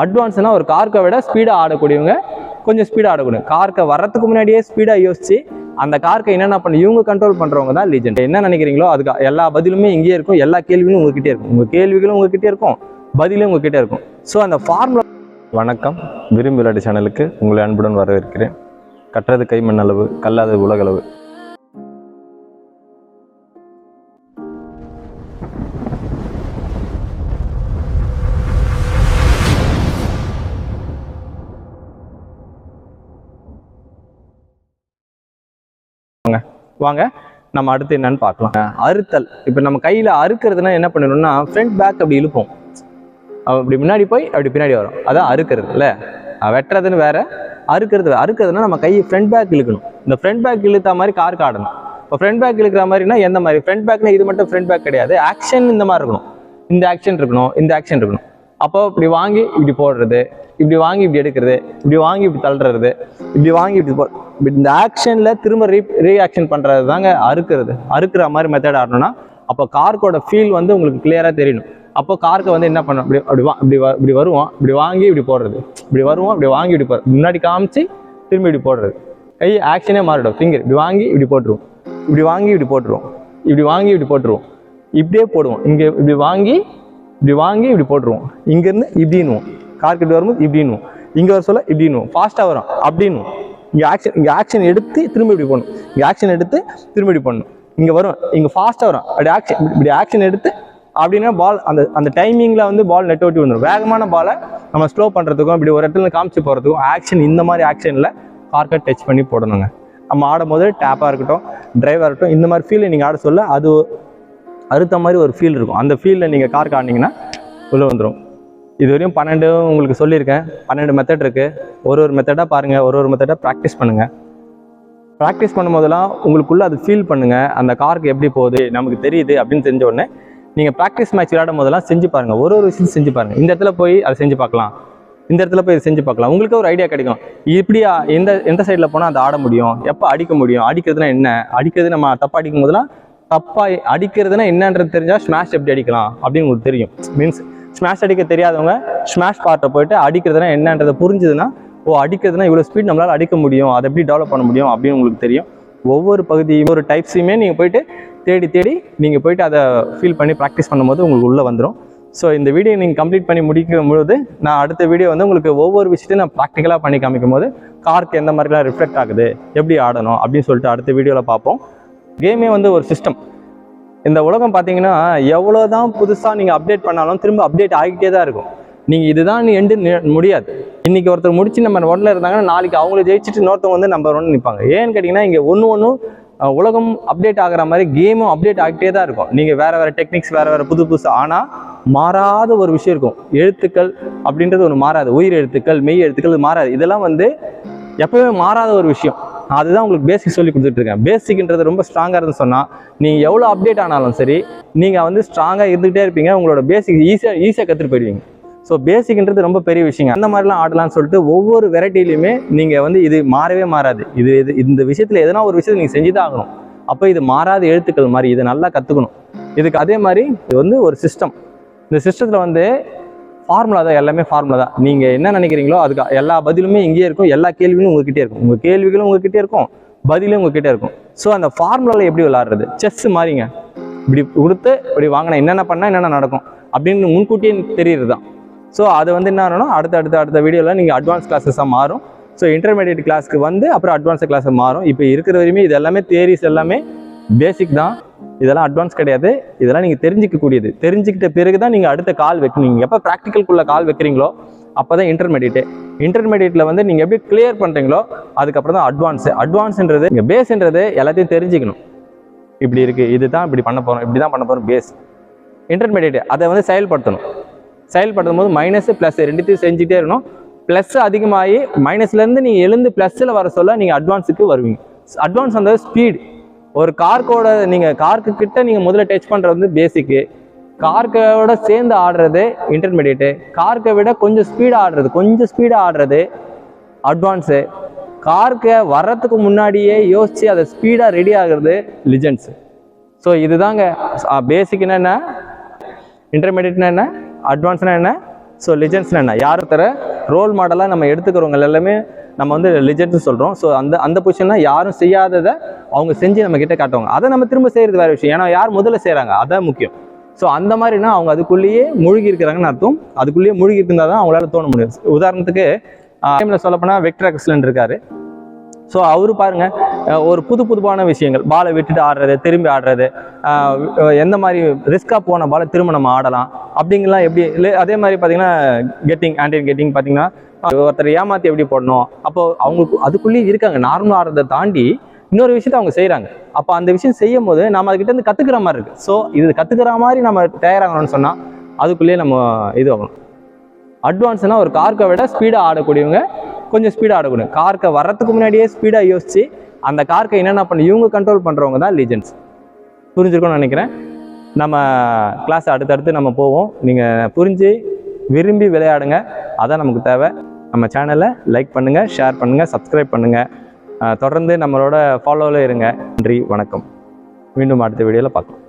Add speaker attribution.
Speaker 1: அட்வான்ஸ்னா ஒரு கார்க்கை விட ஸ்பீடாக ஆடக்கூடியவங்க, கொஞ்சம் ஸ்பீடாக ஆடக்கூடிய கார்க்கை வர்றதுக்கு முன்னாடியே ஸ்பீடாக யோசிச்சு அந்த கார்க்கை என்னென்ன பண்ணி இவங்க கண்ட்ரோல் பண்ணுறவங்க தான் லீஜெண்ட். என்ன நினைக்கிறீங்களோ அதுக்கு எல்லா பதிலுமே இங்கேயே இருக்கும், எல்லா கேள்விகளும் உங்ககிட்டே இருக்கும், உங்கள் கேள்விகளும் உங்ககிட்டே இருக்கும், பதிலும் உங்ககிட்ட இருக்கும். ஸோ அந்த ஃபார்முலா. வணக்கம், விரும்பி விளையாட்டு சேனலுக்கு உங்களை அன்புடன் வரவேற்கிறேன். கற்றது கைமண் அளவு, கல்லாதது உலகளவு. வாங்க நம்ம அடுத்து என்னன்னு பார்க்கலாம். அறுத்தல். இப்போ நம்ம கையில் அறுக்கிறதுனா என்ன பண்ணணும்னா ஃப்ரண்ட் பேக் அப்படி இழுப்போம், அப்படி முன்னாடி போய் அப்படி பின்னாடி வரும், அதான் அறுக்கிறது இல்லை. வெட்டுறதுன்னு வேற, அறுக்கிறதுனா நம்ம கையை ஃப்ரண்ட் பேக் இழுக்கணும். இந்த ஃப்ரண்ட் பேக் இழுத்த மாதிரி காருக்கு ஆடணும். இப்போ ஃப்ரண்ட் பேக் இழுக்கிற மாதிரினா எந்த மாதிரி ஃப்ரண்ட் பேக்னா இது மட்டும் ஃப்ரண்ட் பேக் கிடையாது, ஆக்ஷன் இந்த மாதிரி இருக்கணும், இந்த ஆக்ஷன் இருக்கணும், இந்த ஆக்ஷன் இருக்கணும். அப்போ இப்படி வாங்கி இப்படி போடுறது, இப்படி வாங்கி இப்படி எடுக்கிறது, இப்படி வாங்கி இப்படி தள்ளுறது, இப்படி வாங்கி இப்படி இந்த ஆக்ஷன்ல திரும்ப ரீஆக்ஷன் பண்றது தாங்க அறுக்கிறது. அறுக்கிற மாதிரி மெத்தட் ஆடணும்னா அப்போ கார்க்கோட ஃபீல் வந்து உங்களுக்கு கிளியரா தெரியணும். அப்போ கார்க்கை வந்து என்ன பண்ணணும், இப்படி வருவோம், இப்படி வாங்கி இப்படி போடுறது, இப்படி வருவோம், இப்படி வாங்கி இப்படி போடுறது, முன்னாடி காமிச்சு திரும்பி இப்படி போடுறது, கை ஆக்ஷனே மாறிடும். ஃபிங்கர் இப்படி வாங்கி இப்படி போட்டுருவோம், இப்படி வாங்கி இப்படி போட்டுருவோம், இப்படி வாங்கி இப்படி போட்டுருவோம், இப்படியே போடுவோம். இங்கே இப்படி வாங்கி இப்படி போட்டுருவோம், இங்கேருந்து இப்படின்னுவோம், கார்கிட்ட வரும்போது இப்படின்னுவோம், இங்கே வர சொல்ல இப்படின்னுவோம், ஃபாஸ்ட்டாக வரும் அப்படின்னுவோம். இங்கே ஆக்ஷன் எடுத்து திரும்ப இப்படி போடணும், இங்கே ஆக்ஷன் எடுத்து திரும்ப இப்படி பண்ணணும், இங்கே வரும், இங்கே ஃபாஸ்ட்டாக வரும், அப்படி இப்படி ஆக்ஷன் எடுத்து அப்படின்னா பால் அந்த டைமிங்கில் வந்து பால் நெட் ஓட்டி வந்துடும். வேகமான பாலை நம்ம ஸ்லோ பண்ணுறதுக்கும் இப்படி ஒரு இடத்துல காமிச்சு போகிறதுக்கும் ஆக்ஷன் இந்த மாதிரி ஆக்ஷனில் கார்க்கை டச் பண்ணி போடணுங்க. நம்ம ஆடும் போது டேப்பாக இருக்கட்டும், டிரைவாக இருக்கட்டும், இந்த மாதிரி ஃபீல்டை நீங்கள் ஆட சொல்ல அது அறுத்த மாதிரி ஒரு ஃபீல் இருக்கும். அந்த ஃபீல்டில் நீங்கள் கார்க்கு ஆடினீங்கன்னா உள்ளே வந்துடும். இது வரையும் 12 உங்களுக்கு சொல்லியிருக்கேன். 12 மெத்தட் இருக்குது. ஒரு மெத்தடாக பாருங்கள், ஒரு மெத்தடாக ப்ராக்டிஸ் பண்ணுங்கள். ப்ராக்டிஸ் பண்ணும்போதெல்லாம் உங்களுக்குள்ளே அது ஃபீல் பண்ணுங்கள். அந்த கார்க்கு எப்படி போகுது நமக்கு தெரியுது அப்படின்னு தெரிஞ்ச உடனே நீங்கள் ப்ராக்டிஸ் மேட்ச் விளையாடும் போதெல்லாம் செஞ்சு பாருங்கள். ஒரு விஷயம் செஞ்சு பாருங்கள். இந்த இடத்துல போய் அதை செஞ்சு பார்க்கலாம், இந்த இடத்துல போய் செஞ்சு பார்க்கலாம். உங்களுக்கு ஒரு ஐடியா கிடைக்கும். இப்படியா எந்த சைடில் போனால் அதை ஆட முடியும், எப்போ அடிக்க முடியும், அடிக்கிறதுனா என்ன, அடிக்கிறது நம்ம தப்பாக அடிக்கும் போதெல்லாம் தப்பாக அடிக்கிறதுனா என்னன்றது தெரிஞ்சால் ஸ்மாஷ் எப்படி அடிக்கலாம் அப்படின்னு உங்களுக்கு தெரியும். மீன்ஸ் ஸ்மாஷ் அடிக்க தெரியாதவங்க ஸ்மாஷ் பார்ட்டை போயிட்டு அடிக்கிறதுனா என்னன்றதை புரிஞ்சுதுன்னா, அடிக்கிறதுனா இவ்வளோ ஸ்பீட் நம்மளால் அடிக்க முடியும், அதை எப்படி டெவலப் பண்ண முடியும் அப்படின்னு உங்களுக்கு தெரியும். ஒவ்வொரு பகுதியும் ஒரு டைப்ஸையுமே நீங்கள் போயிட்டு தேடி நீங்கள் போயிட்டு அதை ஃபீல் பண்ணி ப்ராக்டிஸ் பண்ணும்போது உங்களுக்கு உள்ளே வந்துடும். ஸோ இந்த வீடியோ நீங்கள் கம்ப்ளீட் பண்ணி முடிக்கும் போது நான் அடுத்த வீடியோ வந்து உங்களுக்கு ஒவ்வொரு விஷயத்தையும் நான் ப்ராக்டிக்கலாக பண்ணி காமிக்கும் போது கார்க்கு எந்த மாதிரிலாம் ரிஃப்ளெக்ட் ஆகுது, எப்படி ஆடணும் அப்படின்னு சொல்லிட்டு அடுத்த வீடியோவில் பார்ப்போம். கேமே வந்து ஒரு சிஸ்டம். இந்த உலகம் பார்த்தீங்கன்னா எவ்வளோ தான் புதுசாக நீங்கள் அப்டேட் பண்ணாலும் திரும்ப அப்டேட் ஆகிட்டே தான் இருக்கும். நீங்கள் இதுதான் எண்டு முடியாது. இன்றைக்கி ஒருத்தர் முடிச்சு நம்பர் 1 இருந்தாங்கன்னா நாளைக்கு அவங்கள ஜெயிச்சுட்டு இன்னொருத்தவங்க வந்து நம்பர் 1 நிற்பாங்க. ஏன்னு கேட்டிங்கன்னா இங்கே ஒன்று உலகம் அப்டேட் ஆகிற மாதிரி கேமும் அப்டேட் ஆகிட்டே தான் இருக்கும். நீங்கள் வேறு டெக்னிக்ஸ் வேறு புதுசு ஆனால் மாறாத ஒரு விஷயம் இருக்கும். எழுத்துக்கள் அப்படின்றது ஒன்று மாறாது. உயிர் எழுத்துக்கள், மெய் எழுத்துக்கள் மாறாது. இதெல்லாம் வந்து எப்பவுமே மாறாத ஒரு விஷயம். அதுதான் உங்களுக்கு பேசிக் சொல்லி கொடுத்துட்ருக்கேன். பேசிக்ன்றது ரொம்ப ஸ்ட்ராங்காக இருந்து சொன்னால் நீங்கள் எவ்வளோ அப்டேட் ஆனாலும் சரி நீங்கள் வந்து ஸ்ட்ராங்காக இருந்துகிட்டே இருப்பீங்க. உங்களோட பேசிக் ஈஸியாக கற்றுட்டு போயிடுவீங்க. ஸோ பேசிக்ன்றது ரொம்ப பெரிய விஷயங்க. அந்த மாதிரிலாம் ஆடலாம்னு சொல்லிட்டு ஒவ்வொரு வெரைட்டிலையுமே நீங்கள் வந்து இது மாறவே மாறாது. இந்த விஷயத்தில் எதனா ஒரு விஷயத்தை நீங்கள் செஞ்சு தான் ஆகணும். அப்போ இது மாறாத எழுத்துக்கள் மாதிரி இதை நல்லா கற்றுக்கணும். இதுக்கு அதே மாதிரி இது வந்து ஒரு சிஸ்டம். இந்த சிஸ்டத்தில் வந்து ஃபார்முலா தான், எல்லாமே ஃபார்முலா தான். நீங்கள் என்ன நினைக்கிறீங்களோ அதுக்கு எல்லா பதிலுமே இங்கேயே இருக்கும், எல்லா கேள்விகளும் உங்ககிட்டே இருக்கும், உங்கள் கேள்விகளும் உங்ககிட்டே இருக்கும், பதிலும் உங்ககிட்ட இருக்கும். ஸோ அந்த ஃபார்முலாவில் எப்படி விளாடுறது, செஸ் மாதிரிங்க. இப்படி கொடுத்து இப்படி வாங்கினா என்னென்ன பண்ணால் என்னென்ன நடக்கும் அப்படின்னு முன்கூட்டியே தெரியுது தான். ஸோ அது வந்து என்ன ஆகணும், அடுத்த வீடியோவில் நீங்கள் அட்வான்ஸ் கிளாஸஸாக மாறும். ஸோ இன்டர்மீடியட் கிளாஸ்க்கு வந்து அப்புறம் அட்வான்ஸ் கிளாஸை மாறும். இப்போ இருக்கிற வரையுமே இது எல்லாமே தியரிஸ், எல்லாமே பேசிக் தான். இதெல்லாம் அட்வான்ஸ் கிடையாது. இதெல்லாம் நீங்கள் தெரிஞ்சிக்கக்கூடியது. தெரிஞ்சுக்கிட்ட பிறகு தான் நீங்கள் அடுத்த கால் வைக்கணும். எப்போ ப்ராக்டிக்கல்குள்ளே கால் வைக்கிறீங்களோ அப்போ தான் இன்டர்மீடியட்டில் வந்து நீங்கள் எப்படி கிளியர் பண்ணுறீங்களோ அதுக்கப்புறம் தான் அட்வான்ஸ்ன்றது. நீங்கள் பேஸ்ன்றது எல்லாத்தையும் தெரிஞ்சுக்கணும். இப்படி இருக்குது, இது தான் இப்படி பண்ண போகிறோம், இப்படி தான் பண்ண போகிறோம் பேஸ். இன்டர்மீடியட் அதை வந்து செயல்படுத்தும் போது மைனஸ் ப்ளஸ் ரெண்டுத்தையும் செஞ்சுட்டே இருக்கணும். ப்ளஸ் அதிகமாகி மைனஸ்லேருந்து நீங்கள் எழுந்து ப்ளஸில் வர சொல்ல நீங்கள் அட்வான்ஸுக்கு வருவீங்க. அட்வான்ஸ் அந்த ஸ்பீடு. ஒரு கார்க்கோட நீங்கள் கார்க்கு கிட்ட நீங்கள் முதல்ல டச் பண்ணுறது வந்து பேசிக்கு, கார்க்கோட சேர்ந்து ஆடுறது இன்டர்மீடியட்டு, கார்க்கை விட கொஞ்சம் ஸ்பீடாக ஆடுறது அட்வான்ஸு, கார்க்கை வர்றதுக்கு முன்னாடியே யோசித்து அதை ஸ்பீடாக ரெடி ஆகுறது லிஜெண்ட்ஸு. ஸோ இதுதாங்க பேசிக்னா என்ன, இன்டர்மீடியட்னா என்ன, அட்வான்ஸ்னா என்ன, ஸோ லிஜெண்ட்ஸ்னா என்ன, யார் தர ரோல் மாடலாக நம்ம எடுத்துக்கிறவங்க எல்லாமே நம்ம வந்து லிஜெண்ட்ஸ் சொல்கிறோம். ஸோ அந்த பொசிஷன்னா யாரும் செய்யாததை அவங்க செஞ்சு நம்ம கிட்ட காட்டுவாங்க. அதை நம்ம திரும்ப செய்கிறது வேறு விஷயம். ஏன்னா யார் முதல்ல செய்கிறாங்க அதான் முக்கியம். ஸோ அந்த மாதிரினா அவங்க அதுக்குள்ளேயே மூழ்கி இருக்கிறாங்கன்னு அர்த்தம். அதுக்குள்ளேயே மூழ்கி இருந்தால் தான் அவங்களால தோண முடியும். உதாரணத்துக்கு டைமில் சொல்லப்போனால் விக்டர் எக்ஸலன்ட் இருக்காரு. ஸோ அவரு பாருங்க ஒரு புதுப்பான விஷயங்கள், பாலை விட்டுட்டு ஆடுறது, திரும்பி ஆடுறது, எந்த மாதிரி ரிஸ்காக போன பாலை திரும்ப நம்ம ஆடலாம் அப்படிங்கலாம் எப்படி இல்லை. அதே மாதிரி பார்த்தீங்கன்னா ஆன்டி கெட்டிங் பார்த்தீங்கன்னா ஒருத்தர் ஏமாற்றி எப்படி போடணும், அப்போ அவங்களுக்கு அதுக்குள்ளேயே இருக்காங்க. நார்மலாக ஆடுறதை தாண்டி இன்னொரு விஷயத்த அவங்க செய்கிறாங்க. அப்போ அந்த விஷயம் செய்யும் போது நம்ம அதுக்கிட்ட இருந்து கற்றுக்கிற மாதிரி இருக்குது. ஸோ இது கற்றுக்கிற மாதிரி நம்ம தயாராகணும்னு சொன்னால் அதுக்குள்ளேயே நம்ம இது ஆகணும். அட்வான்ஸ்னால் ஒரு கார்க்கை விட ஸ்பீடாக ஆடக்கூடியவங்க கொஞ்சம் ஸ்பீடாக ஆடக்கூடிய, கார்க்கை வர்றதுக்கு முன்னாடியே ஸ்பீடாக யோசிச்சு அந்த கார்க்கை என்னென்ன பண்ணி இவங்க கண்ட்ரோல் பண்ணுறவங்க தான் லீஜெண்ட்ஸ். புரிஞ்சிருக்கும்னு நினைக்கிறேன். நம்ம கிளாஸ் அடுத்தடுத்து நம்ம போவோம். நீங்கள் புரிஞ்சு விரும்பி விளையாடுங்க, அதான் நமக்கு தேவை. நம்ம சேனலை லைக் பண்ணுங்கள், ஷேர் பண்ணுங்கள், சப்ஸ்கிரைப் பண்ணுங்கள். தொடர்ந்து நம்மளோட ஃபாலோவில் இருங்க. நன்றி, வணக்கம். மீண்டும் அடுத்த வீடியோவில் பார்க்கலாம்.